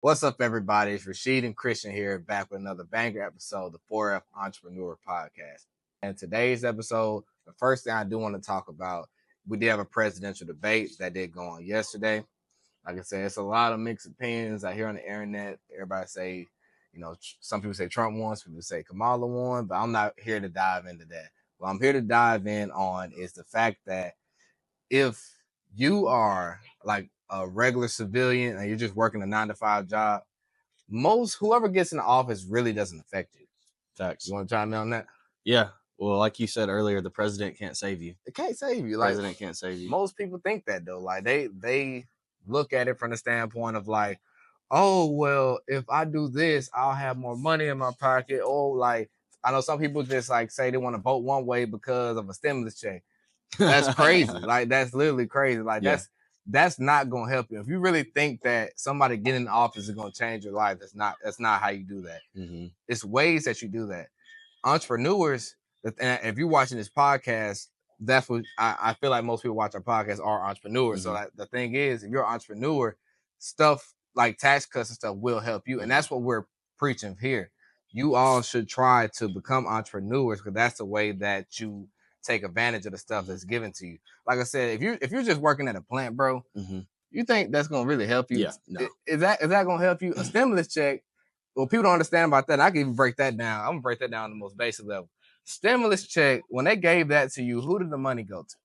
What's up, everybody? It's Rashid and Christian here, back with another banger episode, the 4F Entrepreneur Podcast. And today's episode, the first thing I do want to talk about, we did have a presidential debate that did go on yesterday. Like I said, it's a lot of mixed opinions I hear on the internet. Everybody say, some people say Trump won, some people say Kamala won, but I'm not here to dive into that. What I'm here to dive in on is the fact that if you are like a regular civilian and you're just working a 9 to 5 job, whoever gets in the office really doesn't affect you. Facts. You want to chime in on that? Yeah. Well, like you said earlier, the president can't save you. It can't save you. The president can't save you. Most people think that though. Like they look at it from the standpoint of like, oh well, if I do this, I'll have more money in my pocket. Or like I know some people just like say they want to vote one way because of a stimulus check. That's crazy. Like that's literally crazy. Like that's not gonna help you. If you really think that somebody getting in the office is gonna change your life, that's not how you do that. Mm-hmm. It's ways that you do that. Entrepreneurs, if you're watching this podcast, that's what I feel like most people watch our podcast are entrepreneurs. Mm-hmm. So the thing is, if you're an entrepreneur, stuff like tax cuts and stuff will help you. And that's what we're preaching here. You all should try to become entrepreneurs because that's the way that you take advantage of the stuff that's given to you. Like I said, if you're just working at a plant, bro, you think that's gonna really help you? Yeah, no. Is that gonna help you? A stimulus check. Well, people don't understand about that. I can even break that down. I'm gonna break that down on the most basic level. Stimulus check, when they gave that to you, who did the money go to?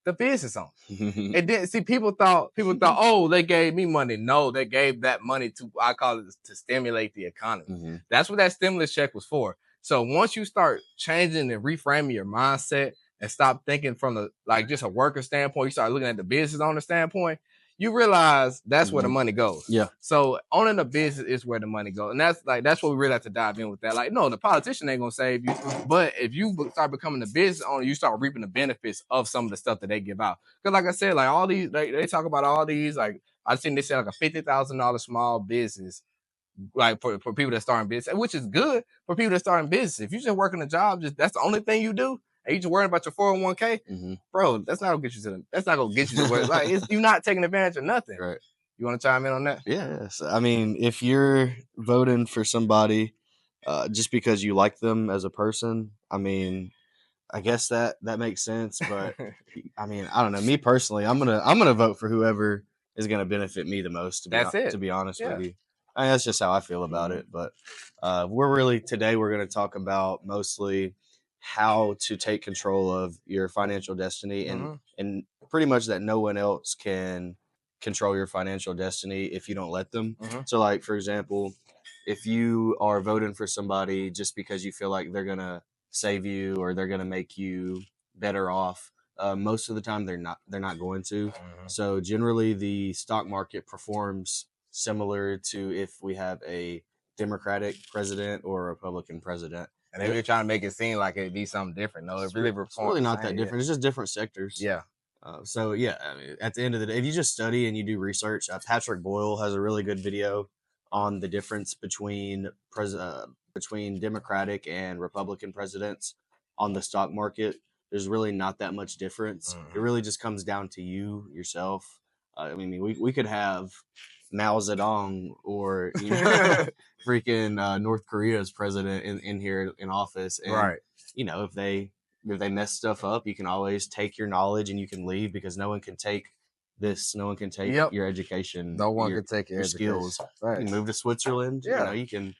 The business owner. It didn't see people thought, oh, they gave me money. No, they gave that money to, I call it, to stimulate the economy. That's what that stimulus check was for. So once you start changing and reframing your mindset and stop thinking from just a worker standpoint, you start looking at the business owner standpoint, you realize that's where the money goes. Yeah. So owning a business is where the money goes. And that's what we really have to dive in with that. Like, no, the politician ain't gonna save you. But if you start becoming the business owner, you start reaping the benefits of some of the stuff that they give out. Because like I said, like all these, they talk about all these, like I've seen they say like a $50,000 small business, like for people that start in business, which is good for people that start in business. If you're just working a job, that's the only thing you do, and you just worrying about your 401k, bro, that's not gonna get you to work. Like you're not taking advantage of nothing. Right. You want to chime in on that? Yes. I mean, if you're voting for somebody just because you like them as a person, I mean, I guess that makes sense. But I mean, I don't know. Me personally, I'm gonna vote for whoever is gonna benefit me the most. To be honest with you. I mean, that's just how I feel about it. But today we're going to talk about mostly how to take control of your financial destiny and pretty much that no one else can control your financial destiny if you don't let them. So like, for example, if you are voting for somebody just because you feel like they're going to save you or they're going to make you better off, most of the time they're not going to. So generally the stock market performs similar to if we have a Democratic president or a Republican president. And if you're trying to make it seem like it'd be something different, no, it's really not that different. It's just different sectors. Yeah. I mean, at the end of the day, if you just study and you do research, Patrick Boyle has a really good video on the difference between Democratic and Republican presidents on the stock market. There's really not that much difference. It really just comes down to yourself. I mean, we could have Mao Zedong or freaking North Korea's president in here in office, and right. If they mess stuff up, you can always take your knowledge and you can leave because no one can take this. No one can take your education. No one can take your skills. Right. You can move to Switzerland. Yeah. You can.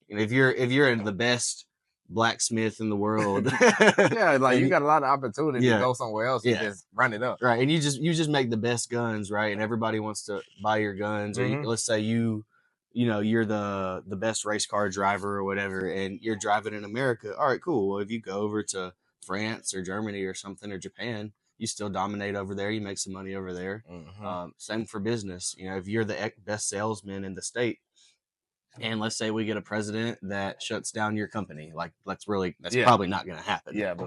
If you're the best blacksmith in the world, like you got a lot of opportunity to go somewhere else and just run it up, right? And you just make the best guns, right? And everybody wants to buy your guns, or let's say you're the best race car driver or whatever, and you're driving in America. All right, cool. Well, if you go over to France or Germany or something or Japan, you still dominate over there. You make some money over there. Same for business. If you're the best salesman in the state, and let's say we get a president that shuts down your company, that's probably not going to happen. Yeah, but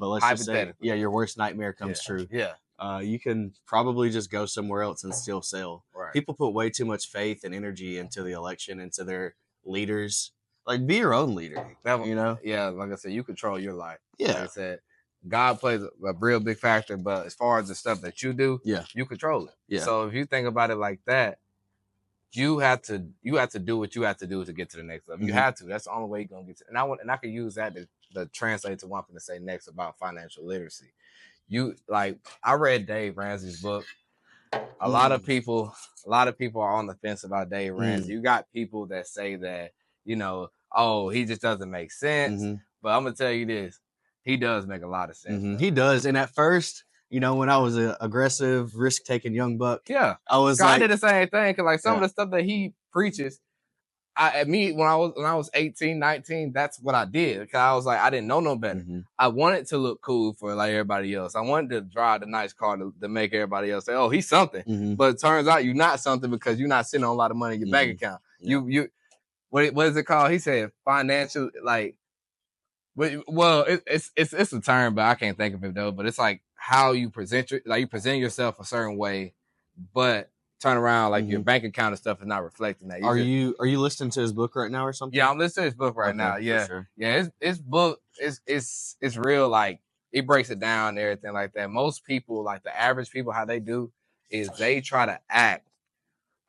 let's just say, your worst nightmare comes true. Yeah. You can probably just go somewhere else and still sell. Right. People put way too much faith and energy into the election, into their leaders. Like, be your own leader. Yeah, like I said, you control your life. Yeah. Like I said, God plays a real big factor, but as far as the stuff that you do, you control it. Yeah. So if you think about it like that, you have to do what you have to do to get to the next level. You have to. That's the only way you're gonna get to. And I could use that to translate to one thing to say next about financial literacy. I read Dave Ramsey's book. A lot of people are on the fence about Dave Ramsey. You got people that say that, oh, he just doesn't make sense. But I'm gonna tell you this, he does make a lot of sense. He does. And at first, when I was an aggressive, risk-taking young buck, I was I did the same thing because some of the stuff that he preaches, when I was 18, 19, that's what I did. Because I was like, I didn't know no better. I wanted to look cool for like everybody else. I wanted to drive the nice car to make everybody else say, oh, he's something. But it turns out you're not something because you're not sitting on a lot of money in your bank account. Yeah. What is it called? He said financial, like, well, it's a term, but I can't think of it though. But it's like how you present you present yourself a certain way, but turn around like your bank account and stuff is not reflecting that. Are you listening to his book right now or something? Yeah, I'm listening to his book right now. Yeah, sure. Yeah, his book is real. Like it breaks it down and everything like that. Most people, like the average people, how they do is they try to act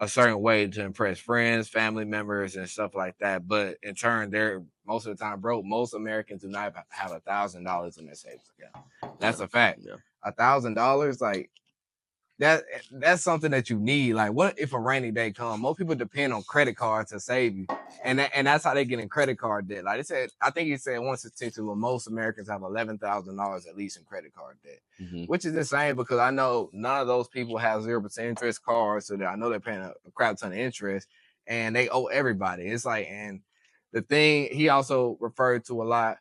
a certain way to impress friends, family members, and stuff like that. But in turn, they're most of the time broke. Most Americans do not have $1,000 in their savings account. That's a fact. Yeah. $1,000, like that's something that you need. Like, what if a rainy day comes? Most people depend on credit cards to save you, and that's how they get in credit card debt. Like they said, I think he said 162. Well, most Americans have $11,000 at least in credit card debt, which is insane because I know none of those people have 0% interest cards, so I know they're paying a crap ton of interest, and they owe everybody. It's like, and the thing he also referred to a lot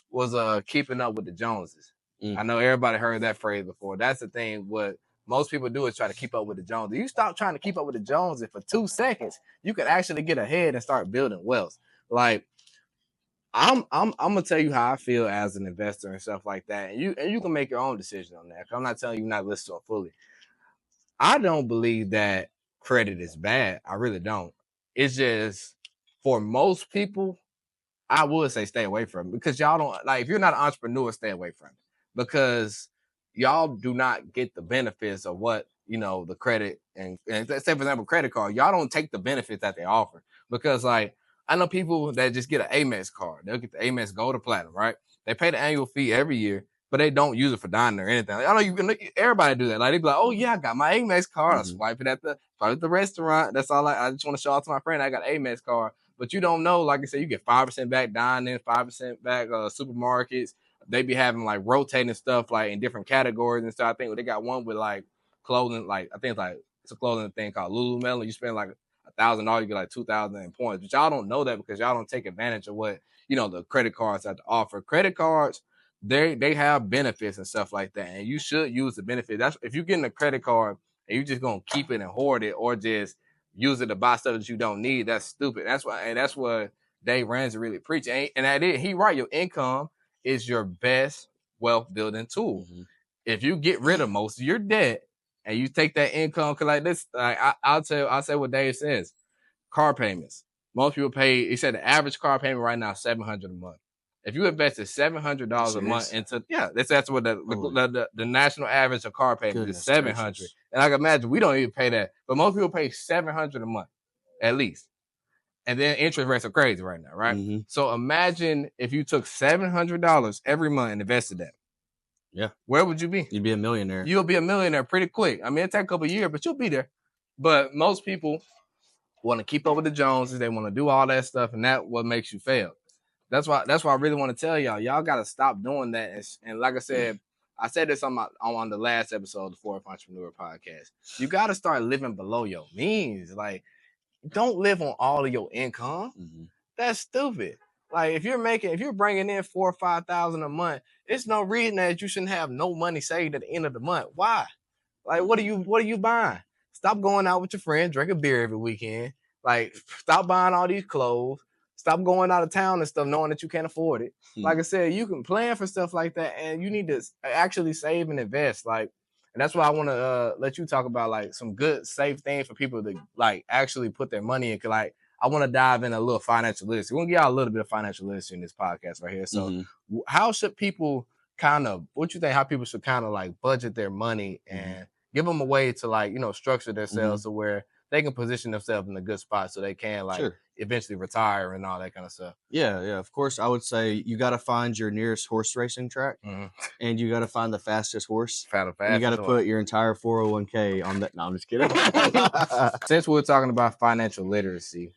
was keeping up with the Joneses. I know everybody heard that phrase before. That's the thing. What most people do is try to keep up with the Joneses. You stop trying to keep up with the Joneses for 2 seconds, you can actually get ahead and start building wealth. Like I'm gonna tell you how I feel as an investor and stuff like that, and you can make your own decision on that. I'm not telling you not listen to it fully. I don't believe that credit is bad. I really don't. It's just for most people, I would say stay away from it because y'all don't like. If you're not an entrepreneur, stay away from it because y'all do not get the benefits of what the credit and say for example credit card. Y'all don't take the benefits that they offer because like I know people that just get an Amex card. They'll get the Amex Gold or Platinum, right? They pay the annual fee every year, but they don't use it for dining or anything. Like, I know everybody do that. Like they be like, oh yeah, I got my Amex card. I swipe it at the restaurant. That's all. I just want to show off to my friend. I got an Amex card. But you don't know, like I said, you get 5% back dining, 5% back supermarkets. They be having like rotating stuff like in different categories and stuff. I think they got one with like clothing, like I think it's a clothing thing called Lululemon. You spend like $1,000, you get like 2,000 in points. But y'all don't know that because y'all don't take advantage of what the credit cards have to offer. Credit cards, they have benefits and stuff like that, and you should use the benefit. That's if you're getting a credit card and you're just gonna keep it and hoard it or just use it to buy stuff that you don't need. That's stupid. That's what Dave Ramsey really preach. And that is, he right. Your income is your best wealth building tool. If you get rid of most of your debt and you take that income, cause like this, I'll say what Dave says. Car payments. Most people pay. He said the average car payment right now is $700 a month. If you invested $700 a month into that's what the national average of car payment is $700. And I can imagine we don't even pay that, but most people pay $700 a month at least. And then interest rates are crazy right now, right? So imagine if you took $700 every month and invested that. Yeah. Where would you be? You'd be a millionaire. You'll be a millionaire pretty quick. I mean, it'll take a couple of years, but you'll be there. But most people want to keep up with the Joneses. They want to do all that stuff, and that's what makes you fail. That's why I really want to tell y'all got to stop doing that. And like I said this on the last episode of the 4F Entrepreneur podcast. You got to start living below your means. Like, don't live on all of your income. That's stupid. Like if you're bringing in $4,000 or $5,000 a month, it's no reason that you shouldn't have no money saved at the end of the month. Why? Like, what are you buying? Stop going out with your friends, drink a beer every weekend. Like, stop buying all these clothes. Stop going out of town and stuff knowing that you can't afford it. Like I said, you can plan for stuff like that, and you need to actually save and invest. Like, and that's why I want to let you talk about like some good, safe things for people to like actually put their money in. Cause like I want to dive in a little financial literacy. We're gonna get y'all a little bit of financial literacy in this podcast right here. So, how should people what you think? How people should kind of like budget their money and give them a way to like structure themselves to where they can position themselves in a good spot so they can like Sure. eventually retire and all that kind of stuff. Yeah, of course. I would say you got to find your nearest horse racing track, and you got to find the fastest horse. And you got to put your entire 401k on that. No, I'm just kidding. Since we're talking about financial literacy,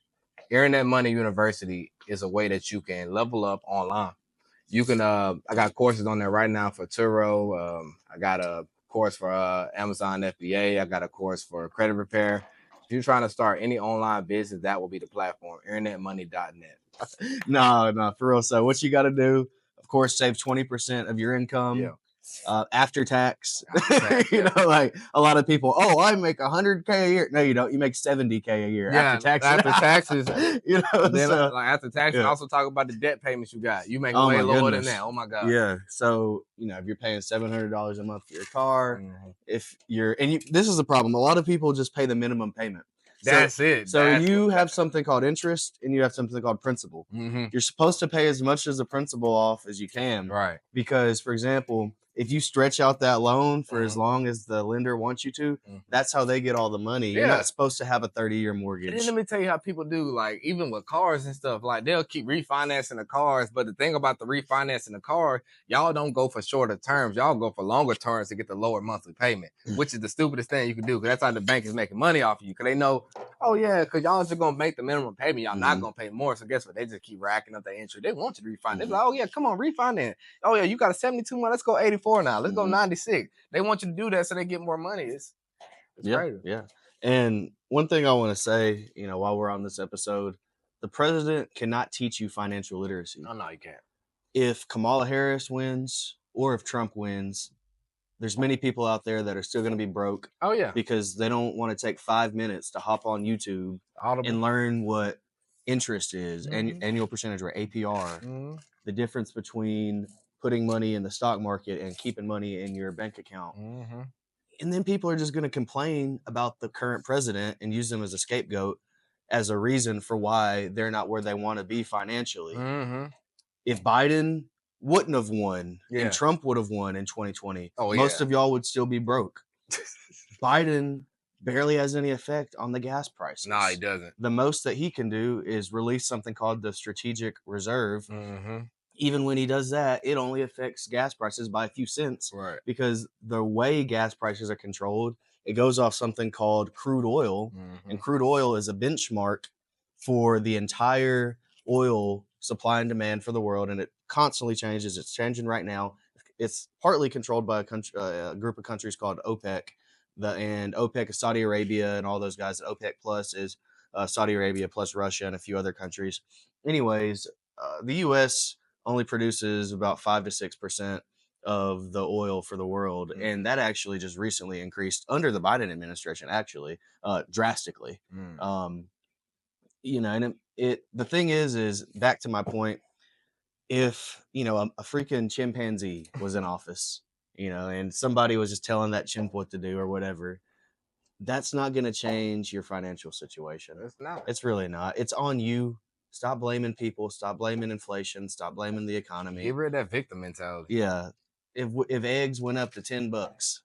Internet Money University is a way that you can level up online. You can I got courses on there right now for Turo. I got a course for Amazon FBA. I got a course for credit repair. If you're trying to start any online business, that will be the platform, internetmoney.net. No, for real. So what you got to do, of course, save 20% of your income. Yeah. After tax, you know, like a lot of people, I make 100K a year. No, you don't. You make 70K a year after taxes. After taxes, you know. Then like after taxes, also talk about the debt payments you got. You make way lower than that. Oh my god. Yeah. So if you're paying $700 a month for your car, this is the problem. A lot of people just pay the minimum payment. That's it. So you have something called interest and you have something called principal. You're supposed to pay as much as the principal off as you can. Right. Because, for example, if you stretch out that loan for as long as the lender wants you to, that's how they get all the money. You're not supposed to have a 30-year mortgage. And let me tell you how people do, like, even with cars and stuff, like, they'll keep refinancing the cars. But the thing about the refinancing the car, y'all don't go for shorter terms. Y'all go for longer terms to get the lower monthly payment, which is the stupidest thing you can do. Because that's how the bank is making money off of you. Because they know, because y'all just going to make the minimum payment. Y'all not going to pay more. So guess what? They just keep racking up their interest. They want you to refinance. They're like, come on, refinance. You got a 72 month. Let's go 84 now. Let's go 96. They want you to do that so they get more money. It's crazy. Yeah. And one thing I want to say, while we're on this episode, the president cannot teach you financial literacy. No, you can't. If Kamala Harris wins or if Trump wins, there's many people out there that are still going to be broke. Oh, yeah. Because they don't want to take 5 minutes to hop on YouTube and learn what interest is, and annual percentage rate, APR, the difference between putting money in the stock market and keeping money in your bank account. And then people are just going to complain about the current president and use them as a scapegoat as a reason for why they're not where they want to be financially. If Biden wouldn't have won and Trump would have won in 2020, most of y'all would still be broke. Biden barely has any effect on the gas prices. No, he doesn't. The most that he can do is release something called the strategic reserve. Even when he does that, it only affects gas prices by a few cents. Right. Because the way gas prices are controlled, it goes off something called crude oil. And crude oil is a benchmark for the entire oil supply and demand for the world. And it constantly changes. It's changing right now. It's partly controlled by a group of countries called OPEC. And OPEC is Saudi Arabia and all those guys. OPEC Plus is Saudi Arabia plus Russia and a few other countries. Anyways, the U.S. only produces about 5 to 6% of the oil for the world. And that actually just recently increased under the Biden administration, actually, drastically. And the thing is back to my point, if, a freaking chimpanzee was in office, and somebody was just telling that chimp what to do or whatever, that's not going to change your financial situation. It's not. It's really not. It's on you. Stop blaming people. Stop blaming inflation. Stop blaming the economy. Get rid of that victim mentality. Yeah. If eggs went up to $10,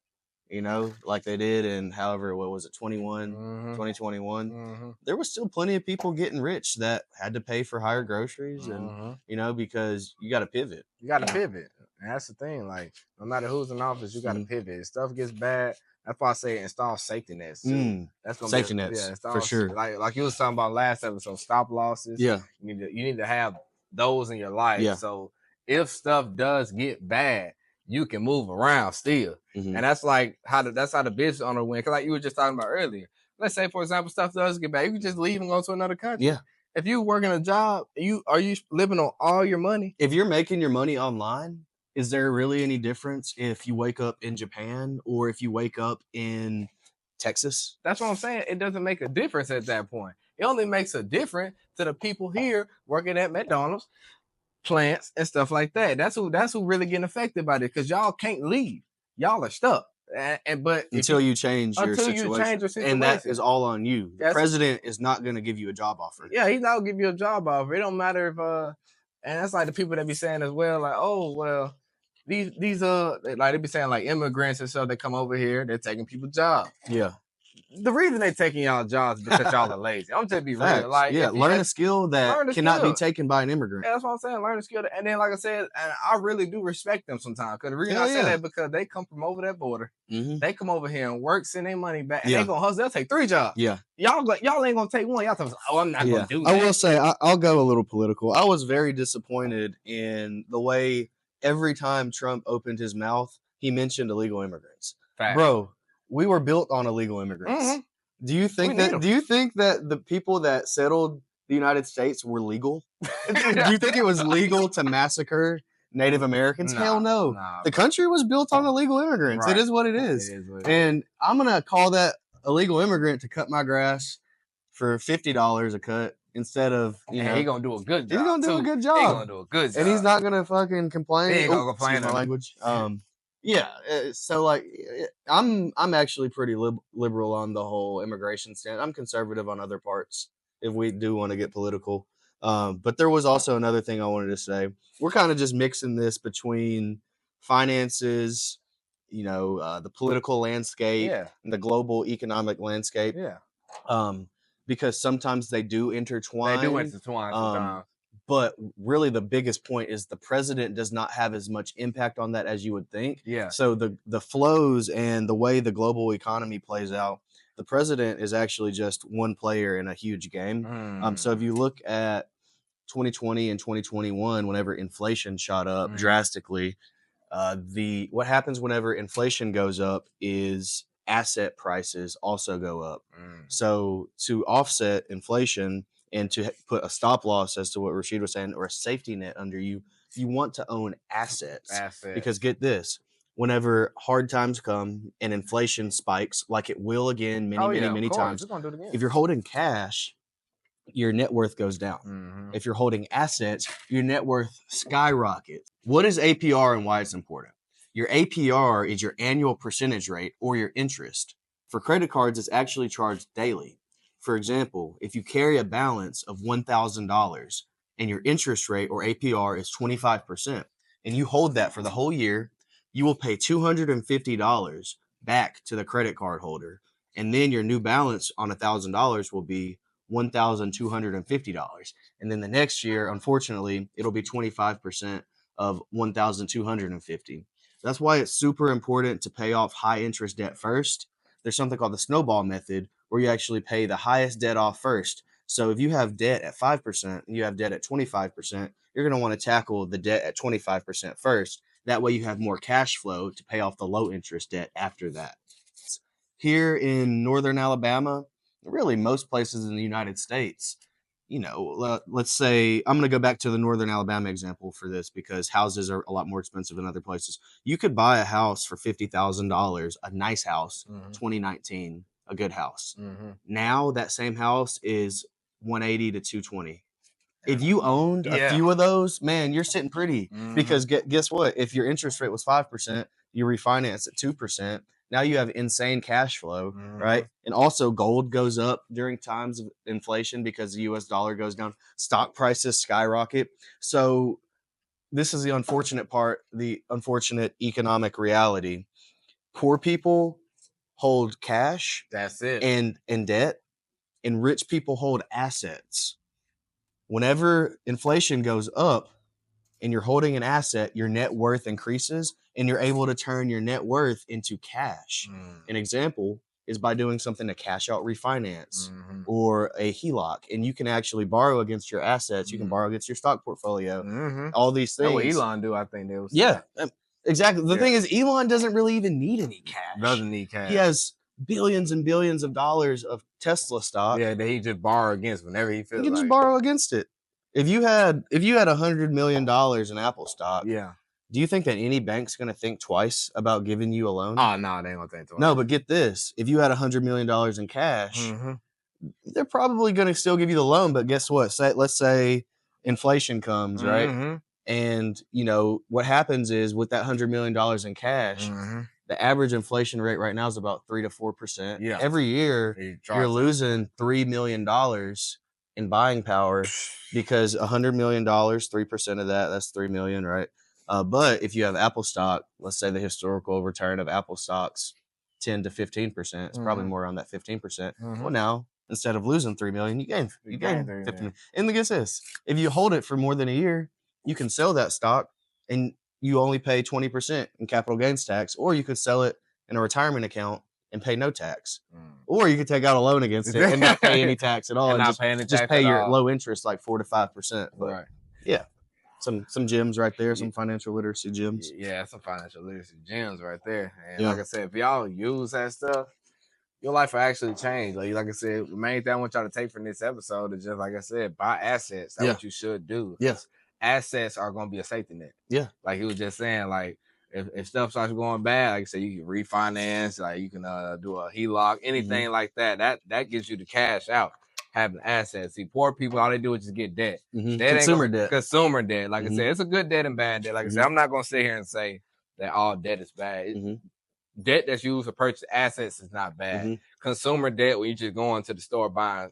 like they did in 2021, there was still plenty of people getting rich that had to pay for higher groceries and, because you got to pivot. You got to pivot. And that's the thing. Like, no matter who's in office, you got to pivot. If stuff gets bad, that's why I say install safety nets. That's gonna safety nets for sure. Like you was talking about last episode, stop losses. Yeah, you need to have those in your life. Yeah. So if stuff does get bad, you can move around still. And that's like that's how the business owner win. Cause like you were just talking about earlier. Let's say, for example, stuff does get bad, you can just leave and go to another country. Yeah. If you working a job, are you living on all your money? If you're making your money online, is there really any difference if you wake up in Japan or if you wake up in Texas? That's what I'm saying. It doesn't make a difference at that point. It only makes a difference to the people here working at McDonald's, plants, and stuff like that. That's who really getting affected by this because y'all can't leave. Y'all are stuck. But until you change your situation. And that is all on you. The president is not going to give you a job offer. Yeah, he's not going to give you a job offer. It don't matter if and that's like the people that be saying as well, like, oh well, these like they be saying like immigrants and stuff that come over here, they're taking people's jobs. Yeah. the reason they taking y'all jobs is because y'all are lazy. I'm just be Facts. real. Like, yeah, learn a skill that learn a cannot be skill. taken by an immigrant. Yeah, that's what I'm saying. Learn a skill. And then, like I said, and I really do respect them sometimes. Because the reason Hell I say yeah. that because they come from over that border. Mhm. They come over here and work, send their money back, and Yeah. they gonna hustle. They'll take 3 jobs. Yeah. Y'all ain't gonna take one. Y'all tell us, oh, I'm not gonna do that. I will say, I'll go a little political. I was very disappointed in the way every time Trump opened his mouth, he mentioned illegal immigrants. Fact. Bro, we were built on illegal immigrants. Mhm. Do you think that the people that settled the United States were legal? Do you think it was legal to massacre Native Americans? Hell no. The country was built on illegal immigrants. Right. It is what it is. And I'm going to call that illegal immigrant to cut my grass for $50 a cut instead of, you know. He's going to do a good job. He's going to do a good job. He's going to do a good job. And he's not going to fucking complain. He ain't going to complain. Excuse my language. Yeah, so like I'm actually pretty liberal on the whole immigration stand. I'm conservative on other parts if we do want to get political. But there was also another thing I wanted to say. We're kind of just mixing this between finances, you know, the political landscape, and the global economic landscape. Yeah. Because sometimes they do intertwine. They do intertwine sometimes. But really the biggest point is the president does not have as much impact on that as you would think. Yeah. So the flows and the way the global economy plays out, the president is actually just one player in a huge game. So if you look at 2020 and 2021, whenever inflation shot up drastically, what happens whenever inflation goes up is asset prices also go up. So to offset inflation and to put a stop loss as to what Rashid was saying, or a safety net under you, you want to own assets. Because get this, whenever hard times come and inflation spikes, like it will again many times, if you're holding cash, your net worth goes down. If you're holding assets, your net worth skyrockets. What is APR and why it's important? Your APR is your annual percentage rate or your interest. For credit cards, it's actually charged daily. For example, if you carry a balance of $1,000 and your interest rate or APR is 25%, and you hold that for the whole year, you will pay $250 back to the credit card holder. And then your new balance on $1,000 will be $1,250. And then the next year, unfortunately, it'll be 25% of $1,250. That's why it's super important to pay off high interest debt first. There's something called the snowball method, where you actually pay the highest debt off first. So if you have debt at 5% and you have debt at 25%, you're going to want to tackle the debt at 25% first. That way you have more cash flow to pay off the low interest debt after that. Here in Northern Alabama, really most places in the United States, you know, let's say, I'm going to go back to the Northern Alabama example for this because houses are a lot more expensive in other places. You could buy a house for $50,000, a nice house, 2019, a good house. Now that same house is 180 to 220. If you owned a few of those, man, you're sitting pretty. Because guess what? If your interest rate was 5%, you refinance at 2%. Now you have insane cash flow, right? And also gold goes up during times of inflation because the US dollar goes down. Stock prices skyrocket. So this is the unfortunate part, the unfortunate economic reality. Poor people hold cash. That's it. And debt, and rich people hold assets. Whenever inflation goes up and you're holding an asset, your net worth increases and you're able to turn your net worth into cash. An example is by doing something to cash out refinance or a HELOC, and you can actually borrow against your assets. You can borrow against your stock portfolio, all these things. That's what Elon do, I think. Exactly. The thing is, Elon doesn't really even need any cash. Doesn't need cash. He has billions and billions of dollars of Tesla stock. Yeah, that he just borrow against whenever he feels. He can just borrow against it. If you had $100 million in Apple stock, do you think that any bank's going to think twice about giving you a loan? Oh no, they ain't gonna think twice. No, but get this: if you had $100 million in cash, they're probably going to still give you the loan. But guess what? Let's say inflation comes, right? And you know what happens is with that $100 million in cash, the average inflation rate right now is about 3 to 4%. Yeah. Every year you're losing $3 million in buying power because $100 million, 3% of that's 3 million, right? But if you have Apple stock, let's say the historical return of Apple stocks 10 to 15%. It's probably more around that 15%. Mhm. Well, now instead of losing $3 million, you gain You gain $3 50 million. And the guess this: if you hold it for more than a year, you can sell that stock and you only pay 20% in capital gains tax, or you could sell it in a retirement account and pay no tax. Or you could take out a loan against it and not pay any tax at all, And and not pay any just tax pay at your all. low interest like 4 to 5%. But Right. yeah, some gems right there, some financial literacy gems. Yeah, some financial literacy gems right there. And Yeah. like I said, if y'all use that stuff, your life will actually change. Like I said, the main thing I want y'all to take from this episode is just, like I said, buy assets. That's what you should do. Yes. Assets are going to be a safety net. Yeah. Like he was just saying, like, if stuff starts going bad, like I said, you can refinance, like you can do a HELOC, anything like that. That gives you the cash out, having assets. See, poor people, all they do is just get debt. Consumer debt. Consumer debt. Like I said, it's a good debt and bad debt. Like I said, I'm not going to sit here and say that all debt is bad. Debt that's used to purchase assets is not bad. Consumer debt, when you just going to the store buying,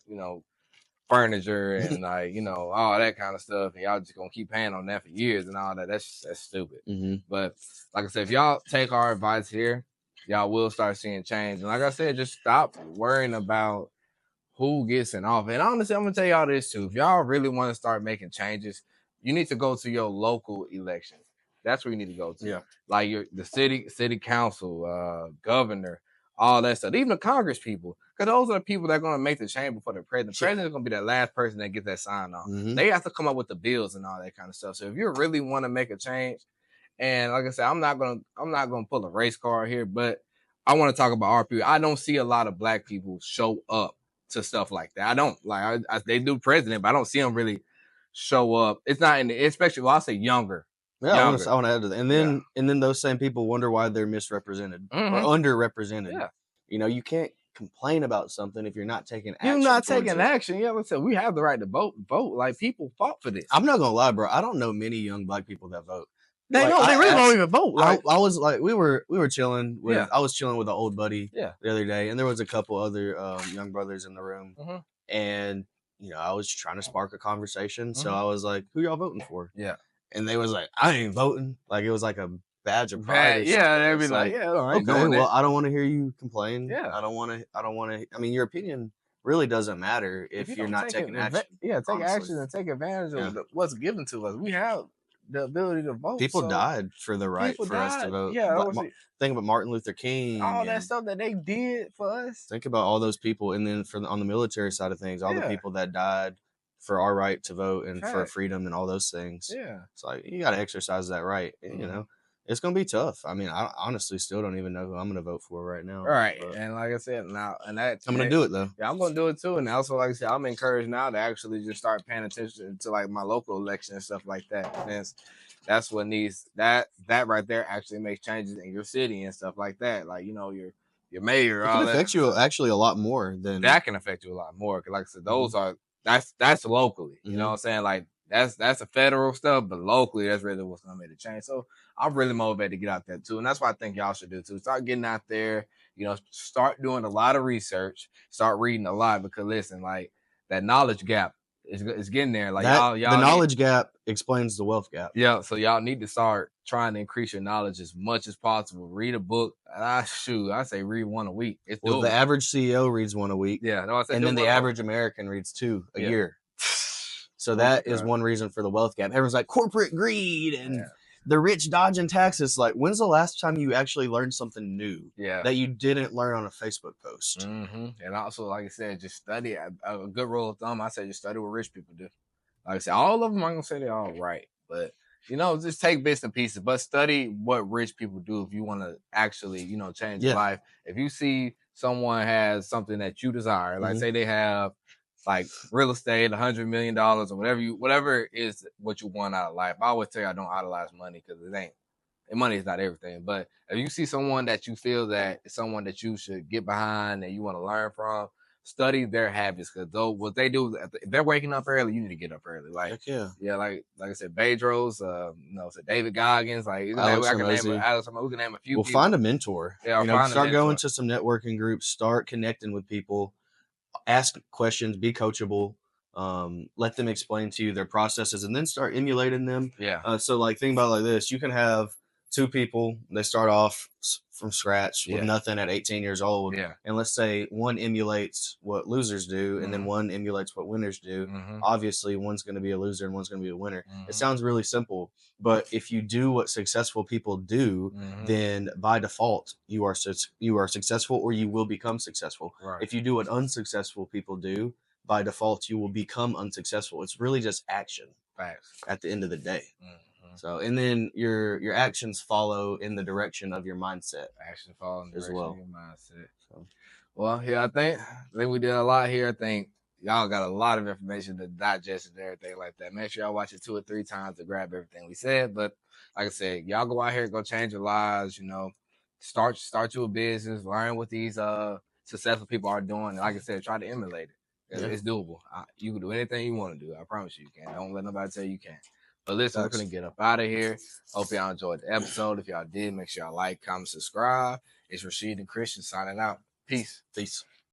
furniture and all that kind of stuff, and y'all just gonna keep paying on that for years and all that. That's stupid. But like I said, if y'all take our advice here, y'all will start seeing change. And like I said, just stop worrying about who gets in office. And honestly, I'm gonna tell y'all this too. If y'all really want to start making changes, you need to go to your local elections. That's where you need to go to. Yeah. Like the city council, governor, all that stuff. Even the Congress people. Because those are the people that are going to make the change before the president. The president is going to be the last person that gets that sign off. They have to come up with the bills and all that kind of stuff. So if you really want to make a change, and like I said, I'm not gonna pull a race card here, but I want to talk about our people. I don't see a lot of black people show up to stuff like that. I don't like. They do president, but I don't see them really show up. It's not in the, especially. Well, I'll say younger. Yeah, I want to add to that, and then those same people wonder why they're misrepresented or underrepresented. Yeah. You can't complain about something if you're not taking action. You're not taking action. Yeah, like I said, we have the right to vote. Like people fought for this. I'm not gonna lie, bro. I don't know many young black people that vote. They really don't even vote. Like I was like, we were chilling with. I was chilling with an old buddy the other day, and there was a couple other young brothers in the room, and I was trying to spark a conversation. So I was like, "Who y'all voting for?" Yeah. And they was like, I ain't voting. Like it was like a badge of pride. Yeah, they'd be like, yeah, all right. Okay, well, I don't want to hear you complain. Yeah. I don't want to. I mean, your opinion really doesn't matter if you're not taking action. Take action and take advantage of what's given to us. We have the ability to vote. People died for the right for us to vote. Yeah. Think about Martin Luther King. All that stuff that they did for us. Think about all those people. And then on the military side of things, all the people that died for our right to vote and for freedom and all those things. Yeah. It's like, you got to exercise that right. It's going to be tough. I mean, I honestly still don't even know who I'm going to vote for right now. Right. But, and like I said, I'm going to do it though. Yeah, I'm going to do it too. And also, like I said, I'm encouraged now to actually just start paying attention to like my local election and stuff like that. And that's what needs that right there actually makes changes in your city and stuff like that. Like, your mayor. It can affect you actually a lot more than that can affect you a lot more. Cause like I said, those are, that's locally, you know what I'm saying? Like that's a federal stuff, but locally, that's really what's gonna make the change. So I'm really motivated to get out there too. And that's what I think y'all should do too. Start getting out there, start doing a lot of research, start reading a lot, because listen, like that knowledge gap is getting there. Like y'all the knowledge gap explains the wealth gap. Yeah. So y'all need to start trying to increase your knowledge as much as possible. Read a book. I say read one a week. The average CEO reads one a week. Yeah. No, and then the average American reads 2 a year. So that is one reason for the wealth gap. Everyone's like corporate greed and the rich dodging taxes. Like, when's the last time you actually learned something new that you didn't learn on a Facebook post? And also, like I said, just study. A good rule of thumb, I say just study what rich people do. Like I said, all of them, I'm going to say they're all right. But, just take bits and pieces. But study what rich people do if you want to actually, change your life. If you see someone has something that you desire, like say they have like real estate, $100 million or whatever is what you want out of life. I always tell you I don't idolize money because money is not everything. But if you see someone that you feel that is someone that you should get behind and you want to learn from, study their habits, because what they do, if they're waking up early, you need to get up early. Like like I said, Bedros, so David Goggins, like we can name a few. Well, find a mentor. Start going to some networking groups, start connecting with people. Ask questions, be coachable, let them explain to you their processes, and then start emulating them. So like think about it like this: you can have two people, they start off from scratch with Yeah. nothing at 18 years old. Yeah. And let's say one emulates what losers do, and then one emulates what winners do. Obviously, one's going to be a loser and one's going to be a winner. It sounds really simple, but if you do what successful people do, then by default, you are successful, or you will become successful. Right. If you do what unsuccessful people do, by default, you will become unsuccessful. It's really just action. Facts. At the end of the day. So, and then your actions follow in the direction of your mindset. Action follow in the as direction well. of your mindset. So, well, yeah, I think we did a lot here. I think y'all got a lot of information to digest and everything like that. Make sure y'all watch it 2 or 3 times to grab everything we said. But like I said, y'all go out here, go change your lives. You know, start your business, learn what these successful people are doing. And like I said, try to emulate it. It's doable. You can do anything you want to do. I promise you can. Don't let nobody tell you can't. But listen, we're going to get up out of here. Hope y'all enjoyed the episode. If y'all did, make sure y'all like, comment, subscribe. It's Rashid and Christian signing out. Peace. Peace.